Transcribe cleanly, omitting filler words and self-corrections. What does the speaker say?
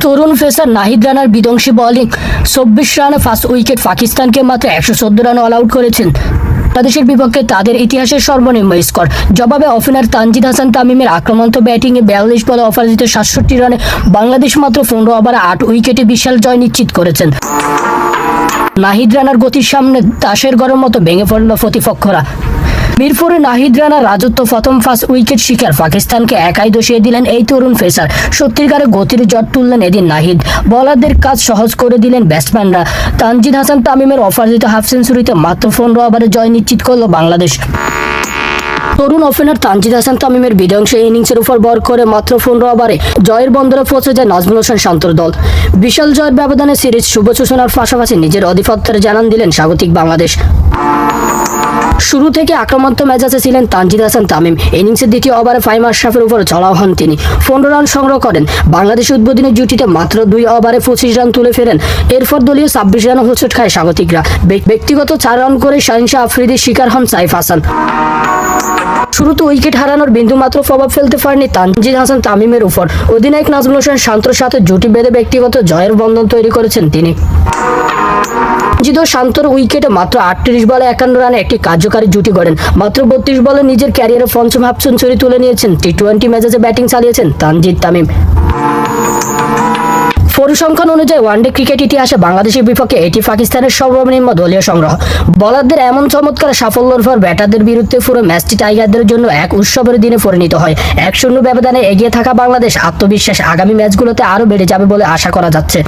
তরুণ pacer Nahid রানার বিধ্বংসী bowling 24 রানে first wicket পাকিস্তানকে মাত্র 114 রানে অল আউট করেছেন। বাংলাদেশের বিপক্ষে তাদের ইতিহাসের সর্বনিম্ন স্কোর। জবাবে ওপেনার তানজিদ হাসান তামিমের আক্রমণাত্মক ব্যাটিংয়ে 42 বলে অপরাজিত 67 রানে বাংলাদেশ মাত্র 15 ওভারে 8 উইকেটে বিশাল জয় নিশ্চিত করেছেন। নাহিদ রানার গতির সামনে তাসের ঘরের মতো ভেঙে পড়ল প্রতিপক্ষরা। মিরপুরে নাহিদ রানার রাজত্ব প্রথম ফার্স্ট উইকেট শিকার পাকিস্তানকে একাই দোষিয়ে দিলেন এই তরুণ পেসার। সত্যিকারে গতির জট তুললেন এদিন নাহিদ। বোলারদের কাজ সহজ করে দিলেন ব্যাটসম্যানরা। তানজিদ হাসান তামিমের অপরাজিত হাফ সেঞ্চুরিতে মাত্র 15 ওভারে জয় নিশ্চিত করল বাংলাদেশ। তরুণ ওপেনার তানজিদ হাসান তামিমের বিধ্বংসী ইনিংসের উপর ভর করে মাত্র 15 ওভারে জয়ের বন্দরে পৌঁছে যায় নাজমুল হোসেন শান্তর দল। বিশাল জয়ের ব্যবধানে সিরিজ শুভ সূচনার পাশাপাশি নিজের আধিপত্যের জানান দিলেন স্বাগতিক বাংলাদেশ। শুরু থেকে আক্রমণাত্মক মেজাজে ছিলেন তানজিদ হাসান তামিম। ইনিংসের দ্বিতীয় ওভারে ফাহিম আশরাফের উপর চড়াও হন তিনি। 15 রান সংগ্রহ করেন। বাংলাদেশ উদ্বোধনী জুটিতে মাত্র 2 ওভারে 25 রান তুলে ফেরেন। এরপর দলীয় 26 রানে হোঁচট খায় স্বাগতিকরা। ব্যক্তিগত 4 রান করে শাহিনশাহ আফ্রিদির শিকার হন সাইফ হাসান। শুরুতে উইকেট হারানোর বিন্দুমাত্র প্রভাব ফেলতে পারেনি তানজিদ হাসান তামিমের উপর। অধিনায়ক নাজমুল হোসেন শান্তর সাথে জুটি বেঁধে ব্যক্তিগত জয়ের বন্ধন তৈরি করেছেন তিনি। জিতো শান্তর উইকেটে মাত্র 38 বলে 51 রানে একটি কার্যকারী জুটি গড়েন। মাত্র 32 বলে নিজের ক্যারিয়ারের পঞ্চম হাফ সেঞ্চুরি তুলে নিয়েছেন। টি-20 ম্যাচে ব্যাটিং চালিয়েছেন তানজিদ তামিম। পরিসংখ্যান অনুযায়ী ওয়ানডে ক্রিকেট ইতিহাসে বাংলাদেশের বিপক্ষে এটি পাকিস্তানের সর্বনিম্ন দলীয় সংগ্রহ। বোলারদের এমন চমৎকার সাফল্যের পর ব্যাটারদের বিরুদ্ধে পুরো ম্যাচটি টাইগারদের জন্য এক উৎসবের দিনে পরিণত হয়। 1-0 ব্যবধানে এগিয়ে থাকা বাংলাদেশ আত্মবিশ্বাস আগামী ম্যাচগুলোতে আরও বেড়ে যাবে বলে আশা করা যাচ্ছে।